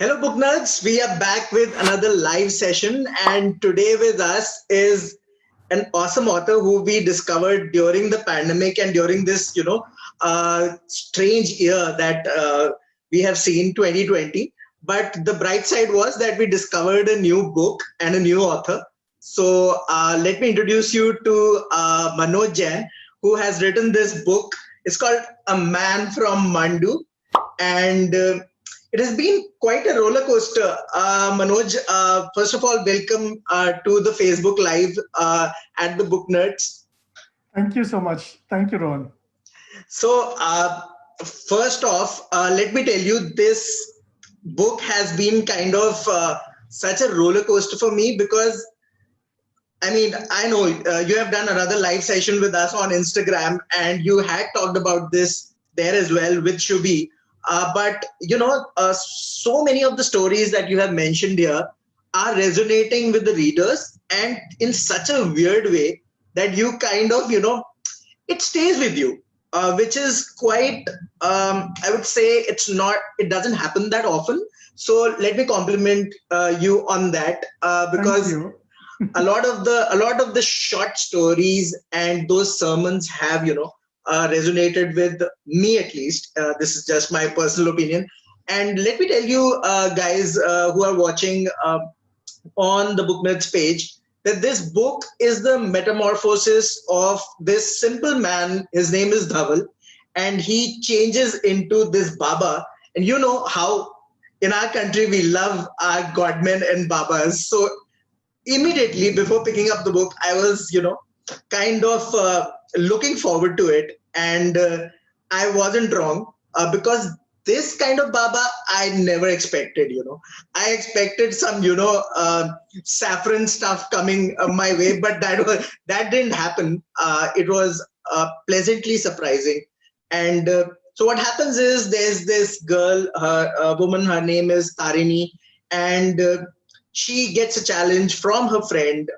Hello, Booknerds. We are back with another live session, and today with us is an awesome author who we discovered during the pandemic and during this, strange year that we have seen 2020. But the bright side was that we discovered a new book and a new author. So let me introduce you to Manoj Jain, who has written this book. It's called A Man from Mandu, and it has been quite a roller coaster. Manoj, first of all, welcome to the Facebook Live at the Booknerds. Thank you so much. Thank you, Ron. So, first off, let me tell you, this book has been kind of such a roller coaster for me because I know you have done another live session with us on Instagram, and you had talked about this there as well with Shubhi. But so many of the stories that you have mentioned here are resonating with the readers, and in such a weird way that you kind of, it stays with you, which is quite, I would say it doesn't happen that often. So let me compliment you on that because a lot of the short stories and those sermons have resonated with me, at least. This is just my personal opinion, and let me tell you guys who are watching on the Booknerds page that this book is the metamorphosis of this simple man. His name is Dhawal, and he changes into this Baba. And you know how in our country we love our Godmen and Babas. So immediately before picking up the book, I was, kind of looking forward to it. And I wasn't wrong because this kind of Baba I never expected, I expected some, saffron stuff coming my way, but that didn't happen. It was pleasantly surprising. And so what happens is there's this girl, a woman, her name is Tarini, and she gets a challenge from her friend,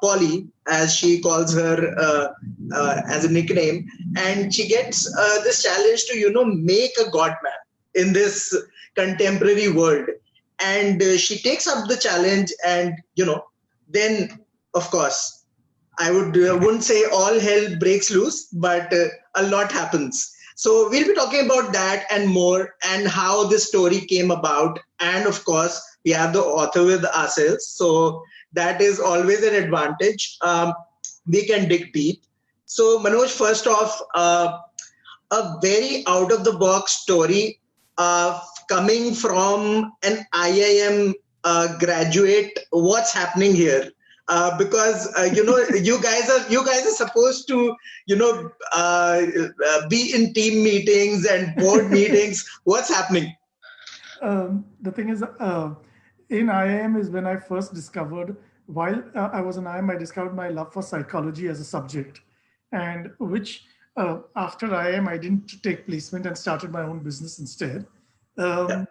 Polly, as she calls her as a nickname. And she gets this challenge to, make a God man in this contemporary world. And she takes up the challenge and, then, of course, wouldn't say all hell breaks loose, but a lot happens. So we'll be talking about that and more, and how this story came about. And of course, we have the author with ourselves. So that is always an advantage. We can dig deep. So Manoj, first off, a very out of the box story coming from an IIM graduate. What's happening here? Because you guys are supposed to be in team meetings and board meetings. What's happening? The thing is, in IIM is when I first discovered, while I was in IIM, I discovered my love for psychology as a subject, and which after IIM, I didn't take placement and started my own business instead. I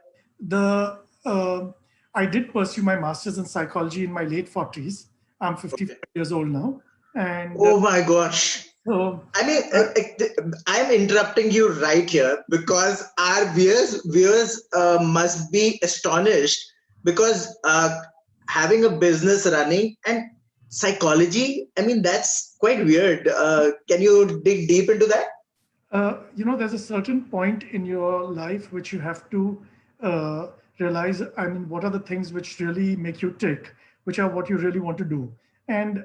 did pursue my master's in psychology in my late 40s. I'm 55 years old now. And oh my gosh. I'm interrupting you right here because our viewers must be astonished because having a business running and psychology, that's quite weird. Can you dig deep into that? There's a certain point in your life which you have to realize, what are the things which really make you tick, which are what you really want to do. And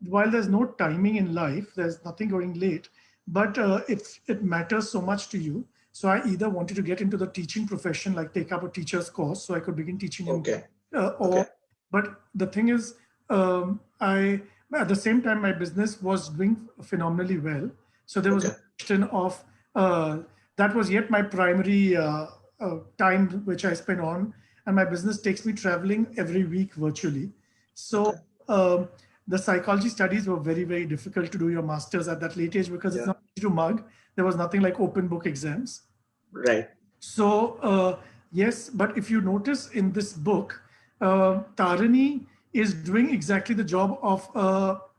while there's no timing in life, there's nothing going late, but if it matters so much to you. So I either wanted to get into the teaching profession, like take up a teacher's course so I could begin teaching. Okay. But the thing is, at the same time, my business was doing phenomenally well. So there was a question of, that was yet my primary time which I spend on, and my business takes me traveling every week virtually. So the psychology studies were very, very difficult to do your master's at that late age because it's not easy to mug. There was nothing like open book exams. Right. So yes, but if you notice in this book, Tarini is doing exactly the job of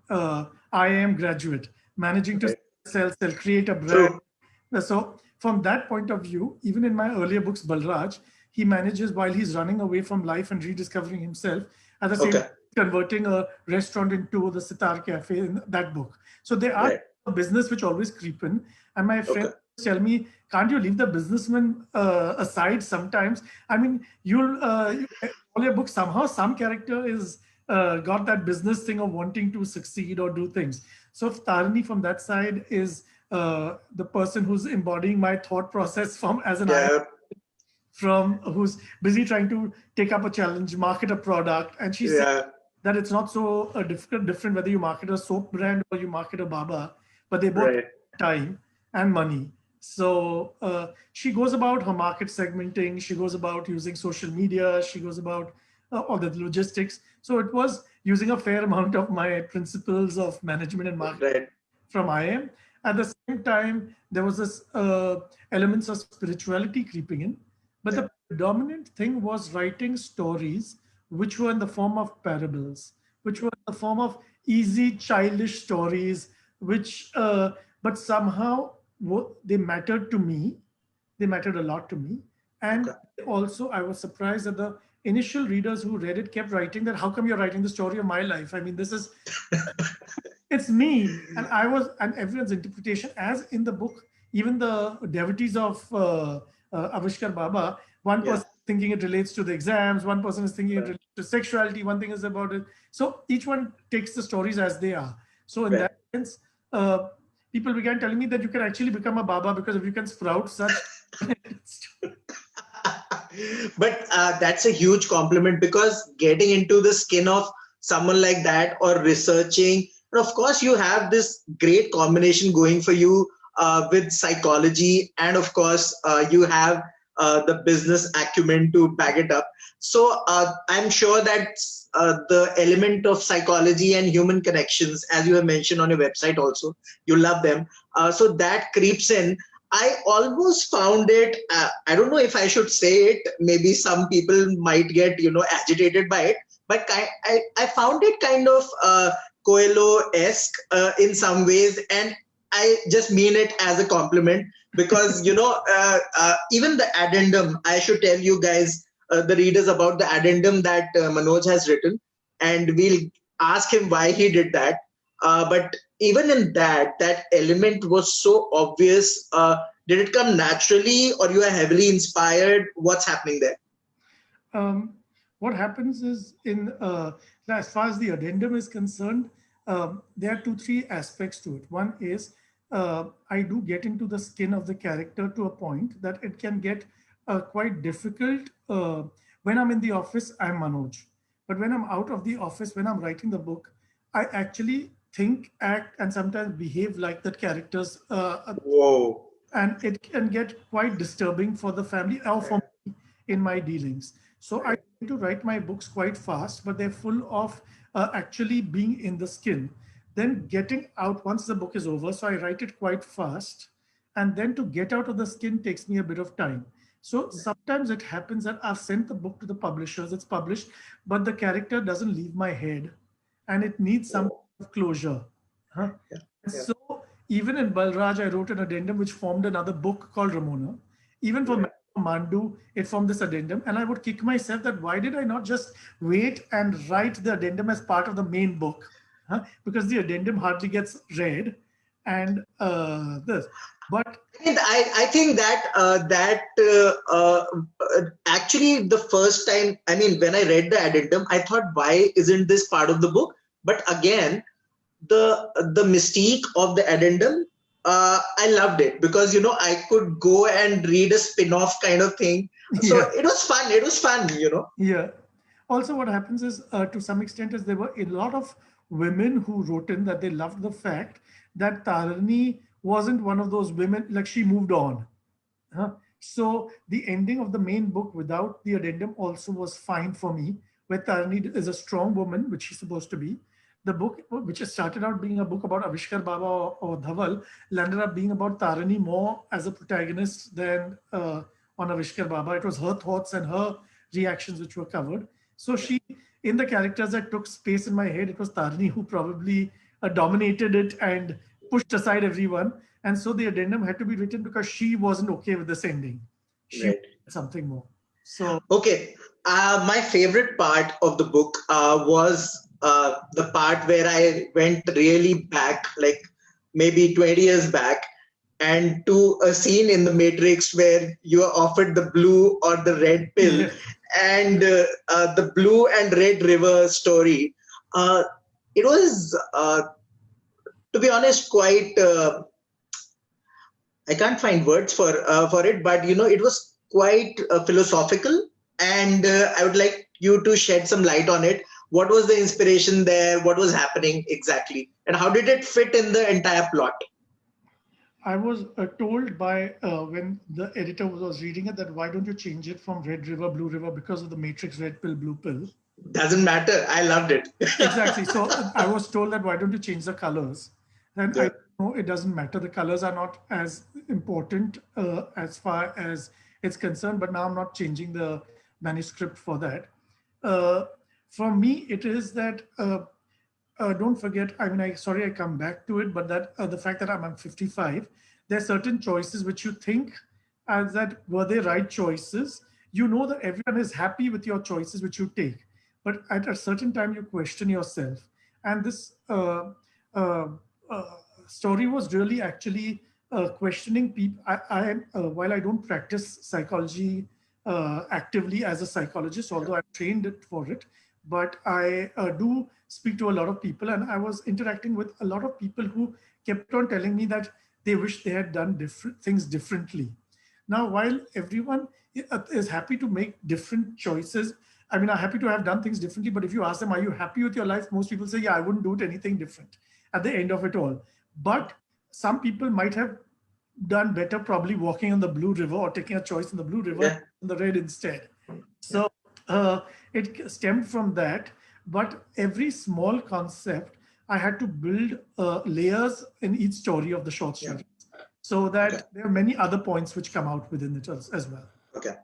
IIM graduate, managing to sell, create a brand. True. So from that point of view, even in my earlier books, Balraj, he manages while he's running away from life and rediscovering himself. At the same Okay. time, converting a restaurant into the Sitar Cafe in that book. So there are Right. a business which always creep in. And my friends Okay. tell me, can't you leave the businessman aside sometimes? I mean, all your books, somehow some character is got that business thing of wanting to succeed or do things. So if Tarini from that side is the person who's embodying my thought process from as an Yeah. from who's busy trying to take up a challenge, market a product, and she said Yeah. that it's not so different whether you market a soap brand or you market a Baba, but they both Right. time and money. So she goes about her market segmenting. She goes about using social media. She goes about all the logistics. So it was using a fair amount of my principles of management and marketing Right. from IIM. At the same time, there was this elements of spirituality creeping in, but Yeah. the dominant thing was writing stories which were in the form of parables, which were in the form of easy childish stories, which but somehow they mattered to me. They mattered a lot to me, and Okay. also I was surprised that the initial readers who read it kept writing that, how come you're writing the story of my life? I mean, this is it's me, and I was, and everyone's interpretation, as in the book, even the devotees of Avishkar Baba, one Yeah. person is thinking it relates to the exams, one person is thinking it Right. relates to sexuality, one thing is about it. So each one takes the stories as they are. So in Right. that sense, people began telling me that you can actually become a Baba because if you can sprout such. But that's a huge compliment, because getting into the skin of someone like that or researching, and of course you have this great combination going for you with psychology, and of course you have the business acumen to back it up. So I'm sure that the element of psychology and human connections, as you have mentioned on your website also, you love them, so that creeps in. I almost found it, I don't know if I should say it, maybe some people might get, agitated by it, but I found it kind of Coelho-esque in some ways, and I just mean it as a compliment, because, even the addendum, I should tell you guys, the readers, about the addendum that Manoj has written, and we'll ask him why he did that. But even in that element was so obvious. Did it come naturally, or you are heavily inspired? What's happening there? What happens is, as far as the addendum is concerned, there are 2 3 aspects to it. One is I do get into the skin of the character to a point that it can get quite difficult. When I'm in the office, I'm Manoj, but when I'm out of the office, when I'm writing the book, I actually think, act, and sometimes behave like that characters, Whoa. and it can get quite disturbing for the family or for me in my dealings. So I Right. tend to write my books quite fast, but they're full of actually being in the skin. Then getting out once the book is over, so I write it quite fast, and then to get out of the skin takes me a bit of time. So sometimes it happens that I've sent the book to the publishers, it's published, but the character doesn't leave my head, and it needs some Whoa. kind of closure. Huh? Yeah. Yeah. So even in Balraj, I wrote an addendum which formed another book called Ramona. Even for Right. Mandu, it formed this addendum. And I would kick myself that why did I not just wait and write the addendum as part of the main book? Huh? Because the addendum hardly gets read. And this. But I think that actually the first time, I mean, when I read the addendum, I thought, why isn't this part of the book? But again, the mystique of the addendum, I loved it, because I could go and read a spin-off kind of thing. So yeah, it was fun. It was fun. yeah. Also, what happens is, to some extent, is there were a lot of women who wrote in that they loved the fact that Tarini wasn't one of those women, like she moved on. Huh? So the ending of the main book without the addendum also was fine for me, where Tarini is a strong woman, which she's supposed to be. The book, which started out being a book about Avishkar Baba or Dhawal, landed up being about Tarini more as a protagonist than on Avishkar Baba. It was her thoughts and her reactions which were covered. So she, in the characters that took space in my head, it was Tarini who probably dominated it and pushed aside everyone. And so the addendum had to be written because she wasn't okay with this ending. She Right. wanted something more. So Okay. My favorite part of the book was the part where I went really back, like maybe 20 years back, and to a scene in the Matrix where you are offered the blue or the red pill, yes, and the blue and red river story. Uh, it was, to be honest, quite. I can't find words for it, but it was quite philosophical, and I would like you to shed some light on it. What was the inspiration there? What was happening exactly, and how did it fit in the entire plot? I was told by when the editor was reading it that why don't you change it from red river, blue river because of the matrix red pill, blue pill. Doesn't matter. I loved it. Exactly. So I was told that why don't you change the colors? Then Yeah. I know it doesn't matter. The colors are not as important as far as it's concerned. But now I'm not changing the manuscript for that. Uh, for me, it is that don't forget. I mean, I come back to it, but that the fact that I'm 55, there are certain choices which you think as that were they right choices. You know that everyone is happy with your choices which you take, but at a certain time you question yourself. And this uh, uh, story was really actually questioning people. While I don't practice psychology actively as a psychologist, although I've trained it for it, but I do speak to a lot of people, and I was interacting with a lot of people who kept on telling me that they wish they had done different things differently. Now, while everyone is happy to make different choices, I mean, I'm happy to have done things differently, but if you ask them, are you happy with your life? Most people say, yeah, I wouldn't do it anything different at the end of it all. But some people might have done better probably walking on the blue river or taking a choice in the blue river Yeah. in the red instead. Yeah. So it stemmed from that. But every small concept, I had to build layers in each story of the short Yeah. story, so Okay. that there are many other points which come out within it as well. Okay.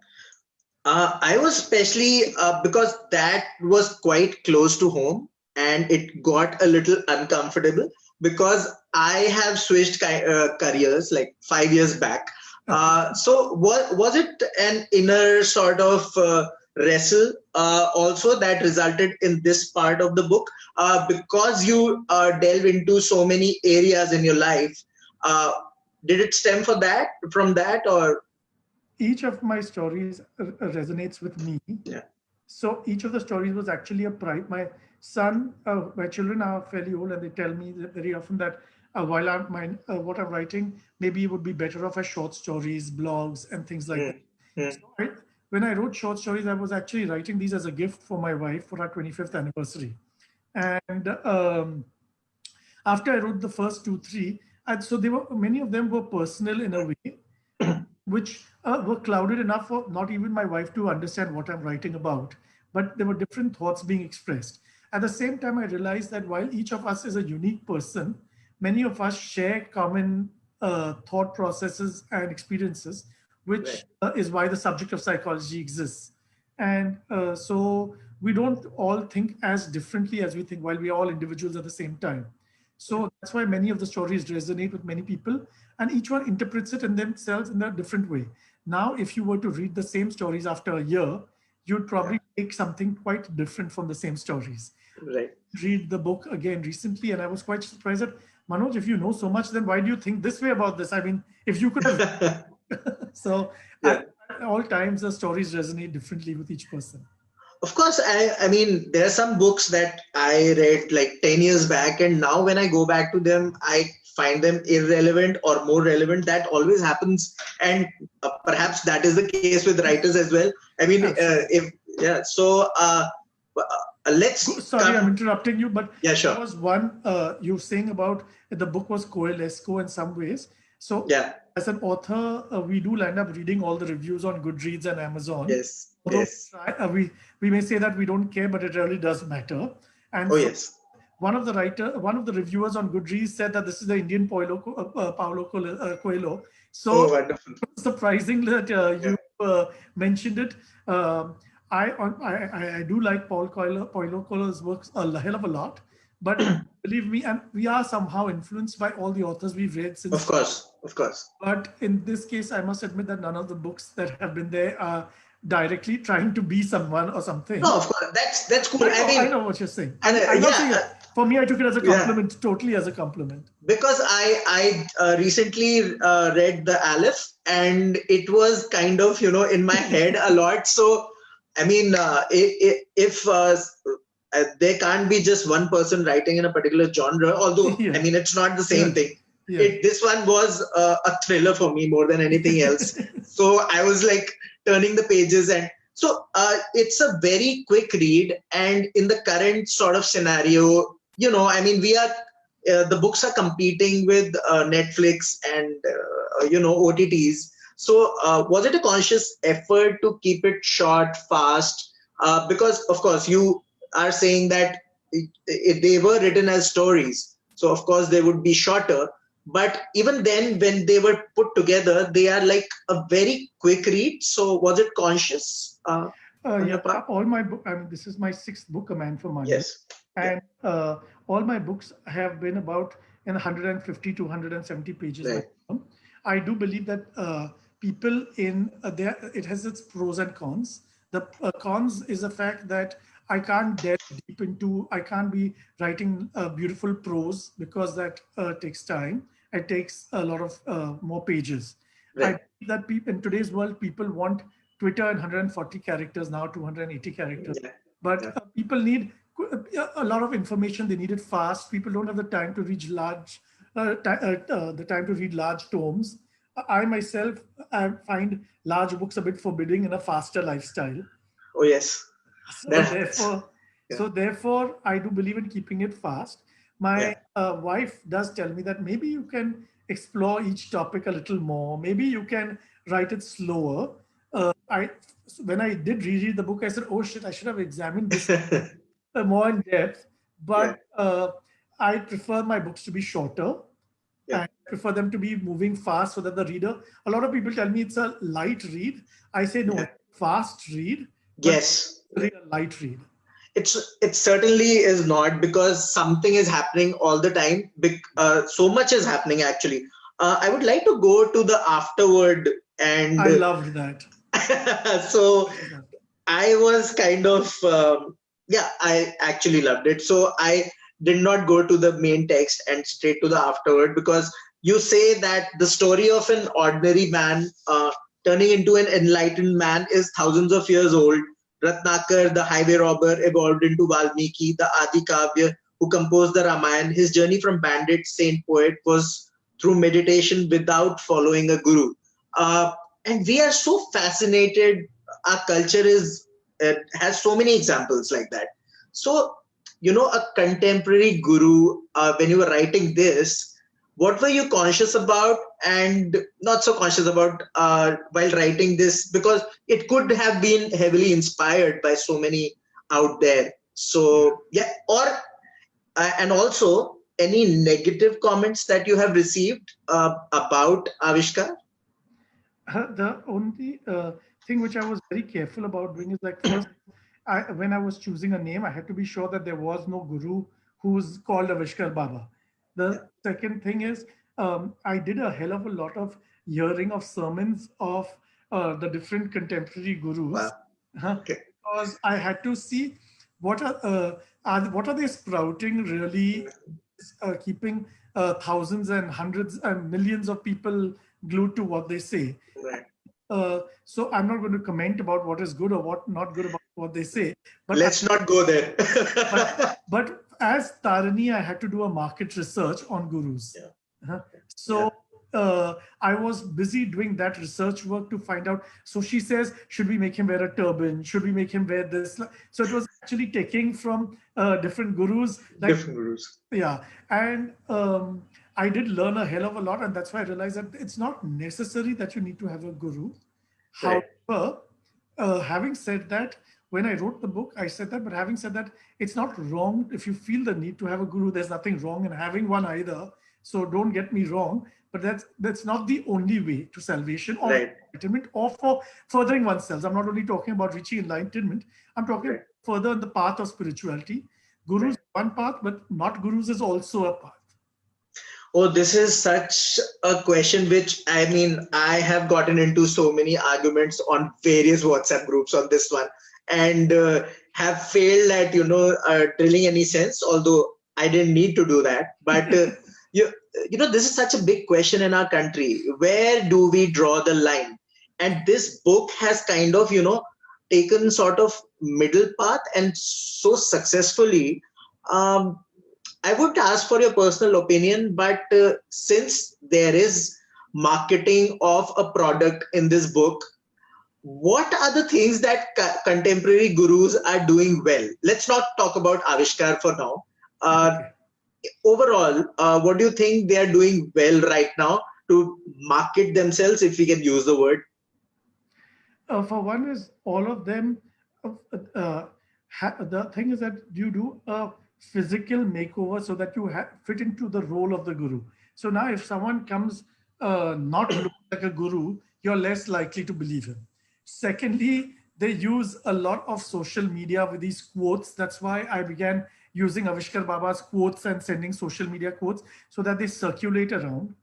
I was especially because that was quite close to home, and it got a little uncomfortable because I have switched careers like 5 years back. Okay. So was it an inner sort of wrestle also that resulted in this part of the book because you delve into so many areas in your life? Uh, did it stem from that, or Each of my stories resonates with me. yeah? So each of the stories was actually a pride. My children are fairly old, and they tell me that very often that while what I'm writing, maybe it would be better off as short stories, blogs, and things like that. Mm, mm, So when I wrote short stories, I was actually writing these as a gift for my wife for our 25th anniversary. And after I wrote the first two, three, and so they were many of them were personal in a way, which were clouded enough for not even my wife to understand what I'm writing about. But there were different thoughts being expressed. At the same time, I realized that while each of us is a unique person, many of us share common thought processes and experiences, right. which is why the subject of psychology exists. And so we don't all think as differently as we think while we are all individuals at the same time. So that's why many of the stories resonate with many people, and each one interprets it in themselves in a different way. Now, if you were to read the same stories after a year, you'd Yeah. probably take something quite different from the same stories. Right. Read the book again recently, and I was quite surprised that, Manoj, if you know so much, then why do you think this way about this? I mean, if you could have. So Yeah. at all times, the stories resonate differently with each person. Of course, I mean, there are some books that I read like 10 years back, and now when I go back to them, I find them irrelevant or more relevant. That always happens. And perhaps that is the case with writers as well. I mean, Absolutely. if, yeah, so let's Sorry, I'm come. interrupting you, but Yeah, there sure. was one you were saying about the book was coalesco in some ways. So, Yeah. as an author, we do land up reading all the reviews on Goodreads and Amazon. Yes. Although Yes. we may say that we don't care, but it really does matter. And Oh, so, yes. one of the reviewers on Goodreads said that this is the Indian Paulo Coelho. Oh, So wonderful. surprising that Yeah. you mentioned it. Um, I do like Paulo Coelho's works a hell of a lot, but believe me, and we are somehow influenced by all the authors we've read since. Of course. Of course. But in this case, I must admit that none of the books that have been there are directly trying to be someone or something. No, of course, that's cool. I know what you're saying. and I'm not saying yeah, it. For me, I took it as a yeah, compliment, totally as a compliment. because I recently read the Aleph, and it was kind of in my head a lot. So I mean, if there can't be just one person writing in a particular genre, although Yeah. I mean it's not the same Yeah. thing. Yeah. This one was a thriller for me more than anything else. So I was like turning the pages, and so it's a very quick read. And in the current sort of scenario, I mean, we are the books are competing with Netflix and OTTs. So was it a conscious effort to keep it short, fast? Because of course you are saying that they were written as stories, so of course they would be shorter. But even then, when they were put together, they are like a very quick read. So was it conscious on your part? All my book. I mean, this is my sixth book, A Man for Mandu, Yes. and all my books have been about in 150 to 170 pages Right. maximum. I do believe that people in there, it has its pros and cons. The cons is the fact that I can't delve deep into. I can't be writing beautiful prose because that takes time. It takes a lot of more pages. I Right. believe that people in today's world, people want Twitter in 140 characters, now 280 characters. Yeah. But Yeah. people need a lot of information. They need it fast. People don't have the time to read the time to read large tomes. I myself, I find large books a bit forbidding in a faster lifestyle. Oh yes. So That's therefore, yeah. I do believe in keeping it fast. Yeah. My wife does tell me that maybe you can explore each topic a little more. Maybe you can write it slower. I When I did reread the book, I said, "Oh shit, I should have examined this more in depth." Yeah. But I prefer my books to be shorter. Yeah. I prefer them to be moving fast so that the reader. A lot of people tell me it's a light read. I say no, Yeah. it's a fast read, but Yes. read a light read. It certainly is not, because something is happening all the time. So much is happening actually. I would like to go to the afterword, and I loved that. so Love that. I was kind of yeah, I actually loved it. So I did not go to the main text and straight to the afterword, because you say that the story of an ordinary man turning into an enlightened man is thousands of years old. Ratnakar, the highway robber, evolved into Valmiki, the Adi Kavya, who composed the Ramayana. His journey from bandit, saint, poet was through meditation without following a guru. And we are so fascinated. Our culture has so many examples like that. So, a contemporary guru, when you were writing this, what were you conscious about and not so conscious about while writing this? Because it could have been heavily inspired by so many out there. So, yeah, or and also any negative comments that you have received about Avishkar? The only thing which I was very careful about doing is like first, when I was choosing a name, I had to be sure that there was no guru who's called Avishkar Baba. Yeah. The second thing is I did a hell of a lot of hearing of sermons of the different contemporary gurus, Wow. Okay. because I had to see what what are they sprouting really, keeping thousands and hundreds and millions of people glued to what they say. Right. So I'm not going to comment about what is good or what not good about what they say. But Let's not go there. but as Tarini, I had to do a market research on gurus. Yeah. Uh-huh. Yeah. So I was busy doing that research work to find out. So she says, should we make him wear a turban? Should we make him wear this? So it was actually taking from different gurus. Like, Different gurus. yeah. And I did learn a hell of a lot. And that's why I realized that it's not necessary that you need to have a guru. Right. However, having said that, when I wrote the book, I said that, but having said that, it's not wrong if you feel the need to have a guru. There's nothing wrong in having one either. So don't get me wrong, but that's not the only way to salvation or Right. enlightenment or for furthering oneself. I'm not only talking about reaching enlightenment. I'm talking Right. further in the path of spirituality. Gurus Right. one path, but not gurus is also a path. Oh, this is such a question which, I mean, I have gotten into so many arguments on various WhatsApp groups on this one, and have failed at, drilling any sense, although I didn't need to do that. But, you, this is such a big question in our country. Where do we draw the line? And this book has kind of, taken sort of middle path and so successfully. Um, I would ask for your personal opinion, but since there is marketing of a product in this book, what are the things that contemporary gurus are doing well? Let's not talk about Avishkar for now. Uh, Okay. Overall, what do you think they are doing well right now to market themselves, if we can use the word? For one is all of them. Uh, uh, the thing is that you do a physical makeover so that you fit into the role of the guru. So now, if someone comes not looking like a guru, you're less likely to believe him. Secondly, they use a lot of social media with these quotes. That's why I began using Avishkar Baba's quotes and sending social media quotes so that they circulate around.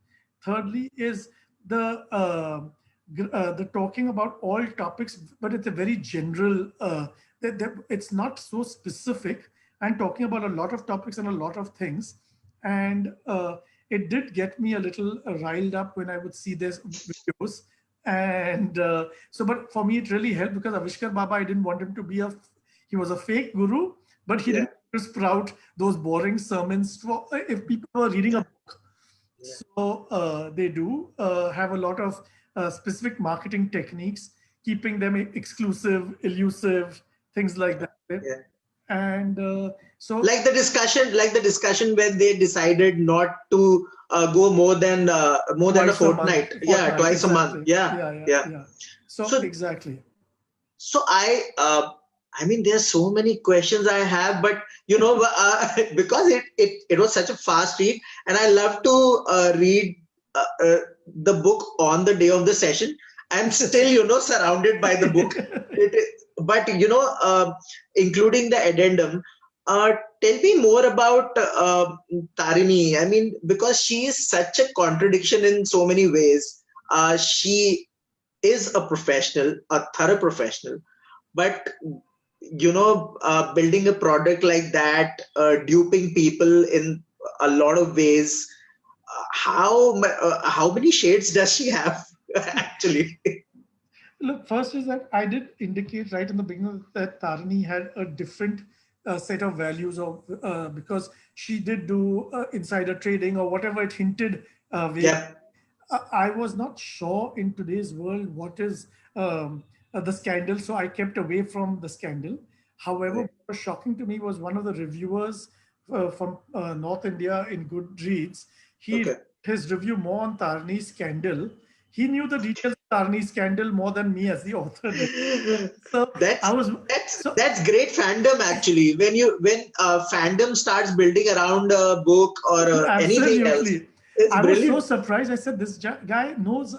Thirdly, is the talking about all topics, but it's a very general. It's not so specific, and talking about a lot of topics and a lot of things, and it did get me a little riled up when I would see these videos. And so, but for me, it really helped because Avishkar Baba, I didn't want him to be he was a fake guru, but he Yeah, didn't sprout those boring sermons for if people were reading a book. yeah, So they do have a lot of specific marketing techniques, keeping them exclusive, elusive, things like yeah, that. yeah. And so, Like the discussion when they decided not to go more than a twice a month, fortnight. Yeah, fortnight, twice a month. exactly. Yeah, Yeah, yeah, yeah. yeah. So So exactly. so I mean, there's so many questions I have, but because it was such a fast read, and I love to read the book on the day of the session. I'm still surrounded by the book. But including the addendum. Tell me more about Tarini. I mean, because she is such a contradiction in so many ways. She is a professional, a thorough professional, but building a product like that, duping people in a lot of ways. How many shades does she have actually? Look, first is that I did indicate right in the beginning that Tarini had a different set of values of because she did do insider trading or whatever it hinted. Yeah. I was not sure in today's world what is the scandal, so I kept away from the scandal. However, Right. what was shocking to me was one of the reviewers from North India in Goodreads. He wrote Okay. his review more on Tarni's scandal. He knew the details of Tarni's scandal more than me as the author did. So I That's was that's so that's great fandom actually. When fandom starts building around a book or anything else, absolutely. it's I was so brilliant. surprised. I said, this guy knows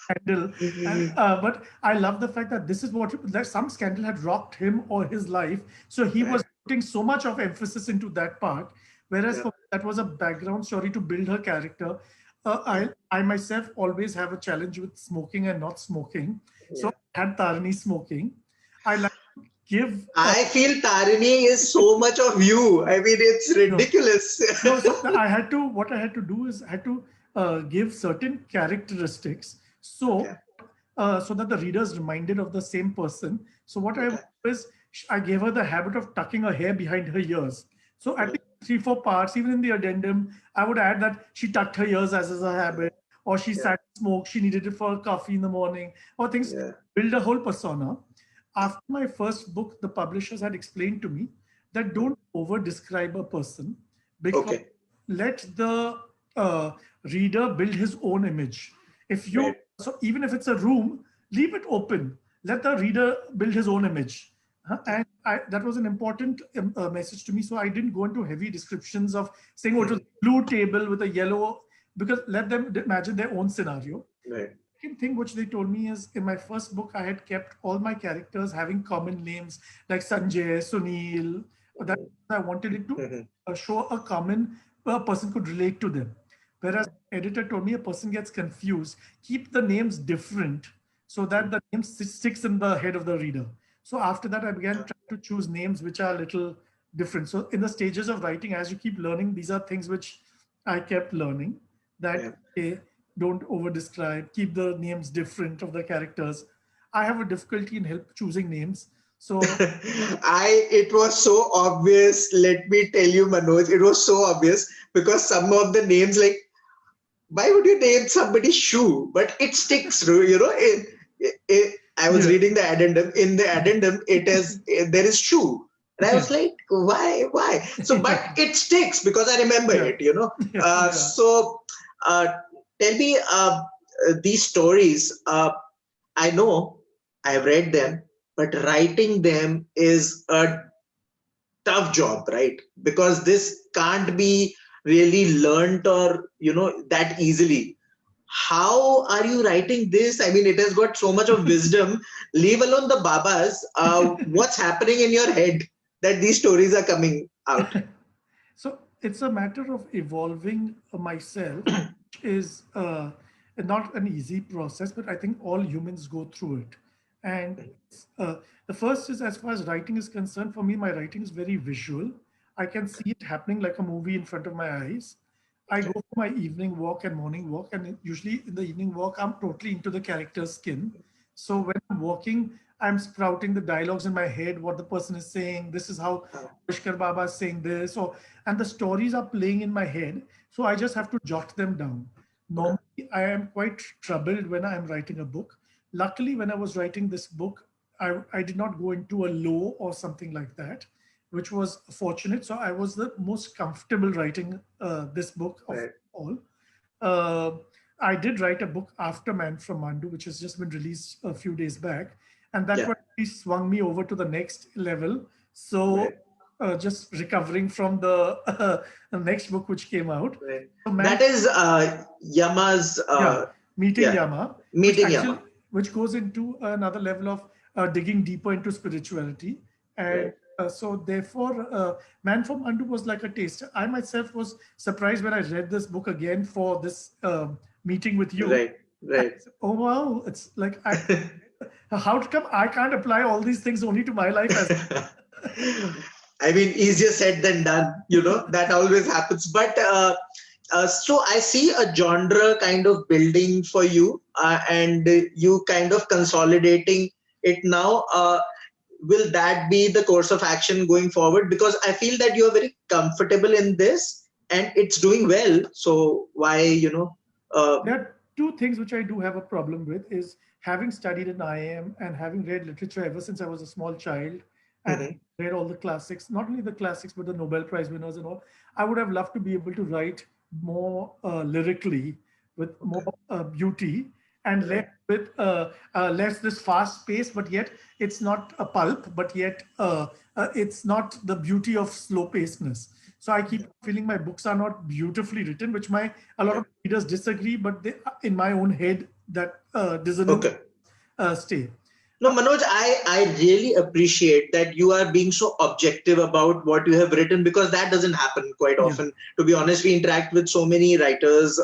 scandal. And but I love the fact that this is that some scandal had rocked him or his life. So he Right. was putting so much of emphasis into that part. Whereas Yeah. for that was a background story to build her character. Yeah. I myself always have a challenge with smoking and not smoking. So Yeah. I had Tarini smoking. I like to give I feel Tarini is so much of you. I mean, it's no. ridiculous. No, so I had to, what I had to do is I had to give certain characteristics Okay. so that the reader is reminded of the same person. So what I would Okay. do is I gave her the habit of tucking her hair behind her ears. So at Mm. least three, four parts, even in the addendum, I would add that she tucked her ears as is her habit, or she Yeah. sat and smoked, she needed it for coffee in the morning, or things, Yeah. build a whole persona. After my first book, the publishers had explained to me that Mm. don't over describe a person because Okay. let the reader build his own image. If you Right. so even if it's a room, leave it open. Let the reader build his own image. Yeah. And that was an important message to me. So I didn't go into heavy descriptions of saying, oh, it was Mm. a blue table with a yellow, because let them imagine their own scenario. Right. Second thing which they told me is in my first book, I had kept all my characters having common names like Sanjay, Sunil. That Mhm. I wanted it to Mhm. show a common person could relate to them. Whereas the editor told me a person gets confused, keep the names different so that the name sticks in the head of the reader. So after that, I began trying to choose names which are a little different. So in the stages of writing, as you keep learning, these are things which I kept learning that Yeah. okay, don't over describe, keep the names different of the characters. I have a difficulty in help choosing names. So It was so obvious. Let me tell you, Manoj, it was so obvious because some of the names, like, why would you name somebody shoe? But it sticks, I was yeah, reading the addendum. In the addendum, there is shoe. And I yeah, was like, why? So, but it sticks because I remember yeah, it. yeah, Uh, yeah. so, uh, tell me, these stories, I know I've read them, but writing them is a tough job, right? Because this can't be really learnt or that easily. How are you writing this? I mean, it has got so much of wisdom. Leave alone the babas. What's happening in your head that these stories are coming out? So it's a matter of evolving myself, which is not an easy process, but I think all humans go through it. And the first is, as far as writing is concerned, for me, my writing is very visual. I can see it happening like a movie in front of my eyes. I go Okay. for my evening walk and morning walk, and usually in the evening walk, I'm totally into the character's skin. So when I'm walking, I'm sprouting the dialogues in my head, what the person is saying. This is how Oh, Avishkar Baba is saying this, or and the stories are playing in my head. So I just have to jot them down. okay. Normally, I am quite troubled when I am writing a book. Luckily, when I was writing this book, I did not go into a low or something like that, which was fortunate. So I was the most comfortable writing this book of Right. all. Uh, I did write a book after Man from Mandu, which has just been released a few days back, and that Yeah. one really swung me over to the next level. So, Right. just recovering from the next book which came out, Right. so Man, That is Yama's. yeah, meeting Yeah. Yama, which Meeting actually Yama. which goes into another level of digging deeper into spirituality, and Right. so therefore, Man from Mandu was like a taster. I myself was surprised when I read this book again for this meeting with you. Right. Right. Oh wow, it's like how come I can't apply all these things only to my life as I mean, easier said than done, that always happens. But so I see a genre kind of building for you, and you kind of consolidating it now. Will that be the course of action going forward? Because I feel that you are very comfortable in this and it's doing well. So why, there are two things which I do have a problem with is having studied in IIM and having read literature ever since I was a small child and mhm, read all the classics, not only the classics, but the Nobel Prize winners and all. I would have loved to be able to write more lyrically with more okay, beauty and less right, with less this fast pace, but yet it's not a pulp, but yet it's not the beauty of slow pacedness. So I keep feeling my books are not beautifully written, which my a lot yeah, of readers disagree, but they, in my own head that dissonance okay. stay. No, Manoj, I really appreciate that you are being so objective about what you have written because that doesn't happen quite Yeah, often. To be honest, we interact with so many writers,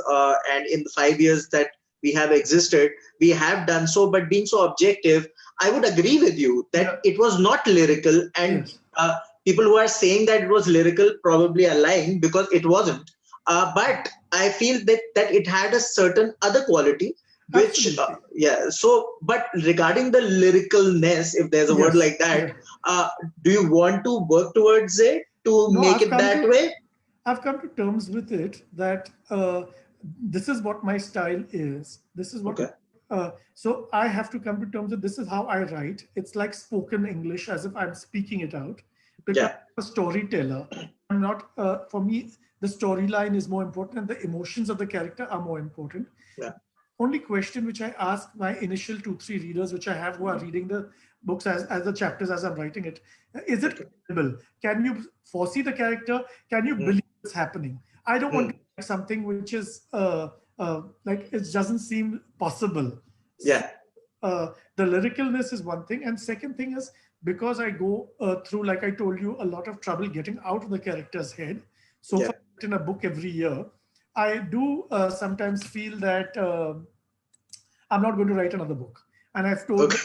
and in the 5 years that we have existed, we have done so. But being so objective, I would agree with you that yeah, it was not lyrical, and yes, people who are saying that it was lyrical probably are lying because it wasn't. But I feel that it had a certain other quality which absolutely. yeah. So but regarding the lyricalness, if there's a word Yes, like that, yeah. do you want to work towards it to No, make it that way? I've come to terms with it that this is what my style is. This is what. Okay. So I have to come to terms with this is how I write. It's like spoken English, as if I'm speaking it out, because Yeah. I'm a storyteller. I'm not. For me, the storyline is more important, and the emotions of the character are more important. Yeah. Only question which I ask my initial two, three readers, which I have who are reading the books as the chapters as I'm writing it, is it Okay. credible? Can you foresee the character? Can you Mm, believe it's happening? I don't want to mm, write something which is like it doesn't seem possible. So, yeah. the lyricalness is one thing, and second thing is because I go through, like I told you, a lot of trouble getting out of the character's head. So Yeah. far, I've written a book every year. I do sometimes feel that I'm not going to write another book. And I've told Okay.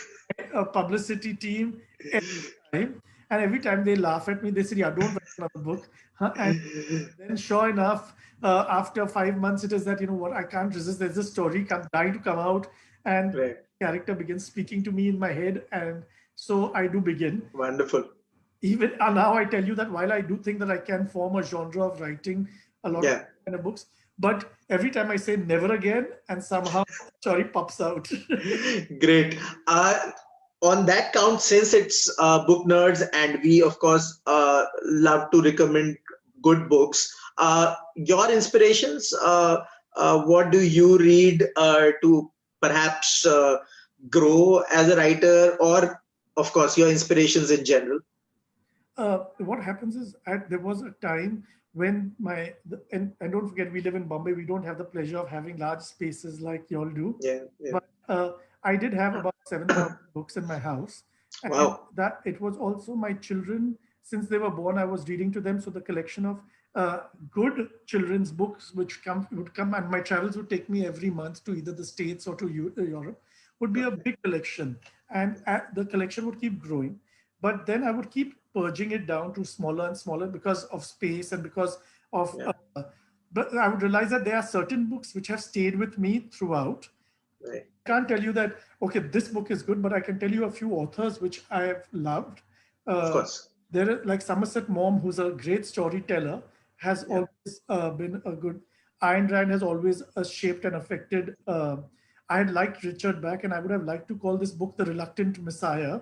my publicity team every time, and every time they laugh at me, they say, "Yeah, don't write another book." And then, sure enough, after 5 months, it is that, you know what, I can't resist. There's a story dying to come out, and Right. character begins speaking to me in my head, and so I do begin. Wonderful. Even now, I tell you that while I do think that I can form a genre of writing a lot of Yeah. kind of books, but every time I say never again, and somehow the story pops out. Great. On that count, since it's book nerds, and we of course love to recommend good books. Your inspirations. What do you read to perhaps grow as a writer, or of course your inspirations in general? What happens is there was a time when and don't forget, we live in Bombay. We don't have the pleasure of having large spaces like y'all do. Yeah. Yeah. But I did have about 7,000 books in my house, and Wow. that it was also my children. Since they were born, I was reading to them. So the collection of good children's books, which would come, and my travels would take me every month to either the States or to Europe, would be a Okay. big collection, and the collection would keep growing. But then I would keep purging it down to smaller and smaller because of space and because of. Yeah. But I would realize that there are certain books which have stayed with me throughout. Right. I can't tell you that, okay, this book is good, but I can tell you a few authors which I have loved. Of Uh, course. there are like Somerset Maugham, who's a great storyteller, has Yeah. always been a good. Ayn Rand has always shaped and affected. I had liked Richard Bach, and I would have liked to call this book The Reluctant Messiah.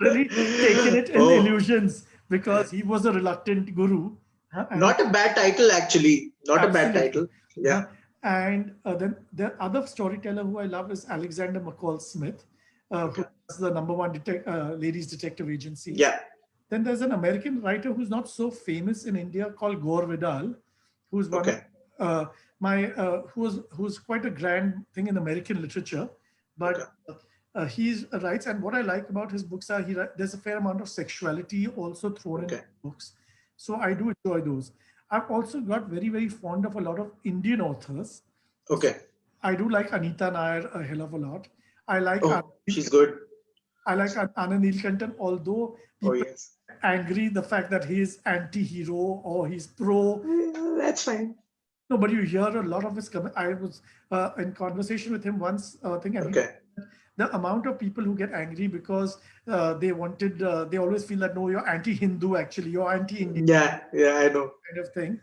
Really taken it in Oh, illusions because he was a reluctant guru. And not a bad title actually. Not a bad absolutely. title. Yeah. And then the other storyteller who I love is Alexander McCall Smith, who Okay. has the number one ladies detective agency. Yeah. Then there's an American writer who's not so famous in India called Gore Vidal, who's one of Okay. my who's quite a grand thing in American literature, Okay. but he writes, and what I like about his books are there's a fair amount of sexuality also thrown in Okay. books, so I do enjoy those. I've also got very fond of a lot of Indian authors, so Okay. I do like Anita Nair a hell of a lot. I like Oh, she's good. I like Anand Neelkantan, although Oh, people yes. are angry the fact that he's anti-hero or he's pro. That's fine. No, but you hear a lot of his comment. I was in conversation with him once, and he Okay. the amount of people who get angry because they always feel that no, you're anti-Hindu, actually, you're anti-Indian Yeah. Yeah, I know. kind of thing.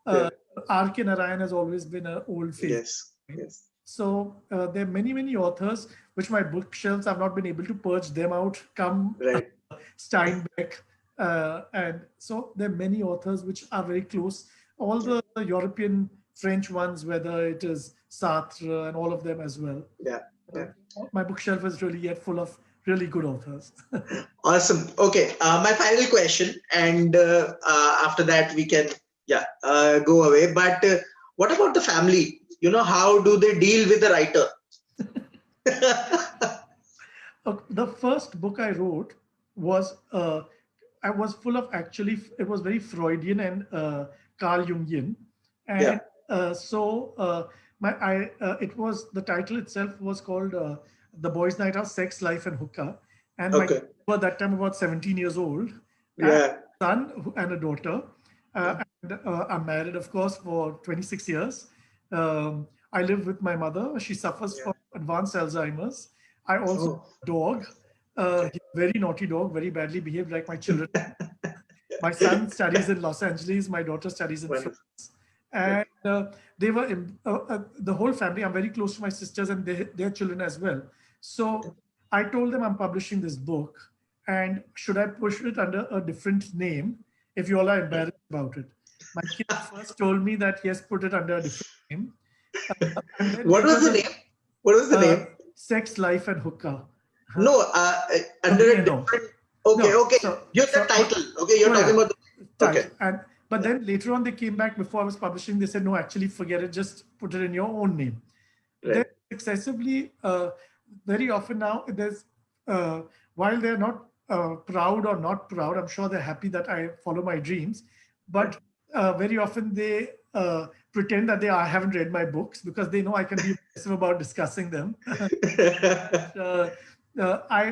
Yeah. Uh, R.K. Narayan has always been an old favorite. Yes. Yes. So there are many authors which my bookshelves I've not been able to purge them out. Come Right. Steinbeck, and so there are many authors which are very close. All the European French ones, whether it is Sartre and all of them as well. Yeah. Uh, Yeah. my bookshelf is really yet full of really good authors. Awesome. Okay. My final question, and after that we can go away. But what about the family? How do they deal with the writer? The first book I wrote was I was full of actually it was very Freudian and Carl Jungian, Yeah. and so my I it was the title itself was called The Boys' Night Out: Sex, Life, and Hookah, and my Okay. kids were that time about 17 years old, and Yeah. a son and a daughter, Yeah. and I'm married, of course, for 26 years. I live with my mother. She suffers Yeah. from advanced Alzheimer's. I also Oh. have a dog, Okay. very naughty dog, very badly behaved like my children. My son studies in Los Angeles. My daughter studies in France. Wonderful. And Good. they were the whole family. I'm very close to my sisters and their children as well. Okay. So I told them I'm publishing this book, and should I push it under a different name if you all are embarrassed about it? My kids first told me that yes, put it under a different name, and then What later was the they name? What was the name? Sex, Life, and Hookah. No, under a No, different. Okay. no. Okay. You're the title. Okay. You're Oh talking yeah, about. Okay. title. And but Yeah. then later on they came back before I was publishing. They said no, actually forget it. Just put it in your own name. Then Right. excessively, very often now there's while they're not proud or not proud, I'm sure they're happy that I follow my dreams. Yeah. But very often they pretend that I haven't read my books because they know I can be obsessive about discussing them.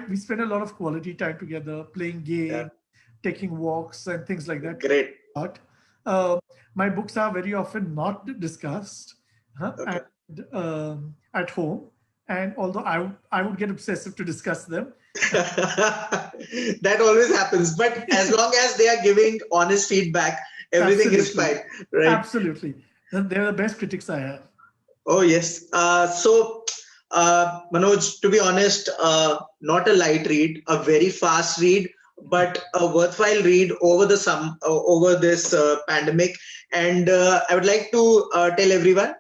We spend a lot of quality time together, playing games, taking walks, and things like that. Great. But my books are very often not discussed Okay. at home. And although I would get obsessive to discuss them. That always happens. But as long as they are giving honest feedback, everything is fine, right? Absolutely. They're the best critics I have. Oh, yes. Manoj, to be honest, not a light read, a very fast read, but a worthwhile read over over this pandemic. And I would like to tell everyone,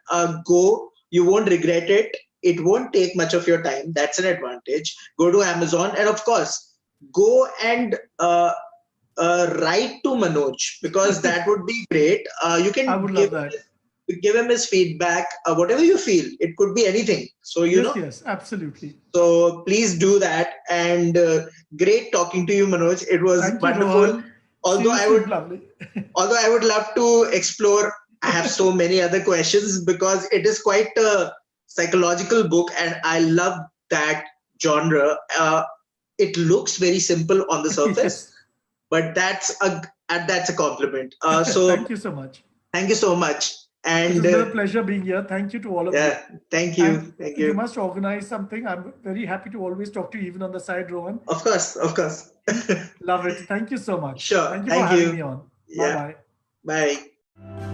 go. You won't regret it. It won't take much of your time. That's an advantage. Go to Amazon, and of course, go and write to Manoj, because that would be great. You can I would love that. Give him his feedback, whatever you feel. It could be anything. So yes, absolutely. So please do that. And great talking to you, Manoj. It was wonderful. Although I would love to explore. I have so many other questions because it is quite a psychological book, and I love that genre. It looks very simple on the surface, but that's a compliment. So thank you so much. Thank you so much. And it's been a pleasure being here. Thank you to all of you. Thank you. And thank you. You must organize something. I'm very happy to always talk to you, even on the side, Rohan. Of course. Love it. Thank you so much. Sure. Thank you for having me on. Yeah. Bye-bye. Bye.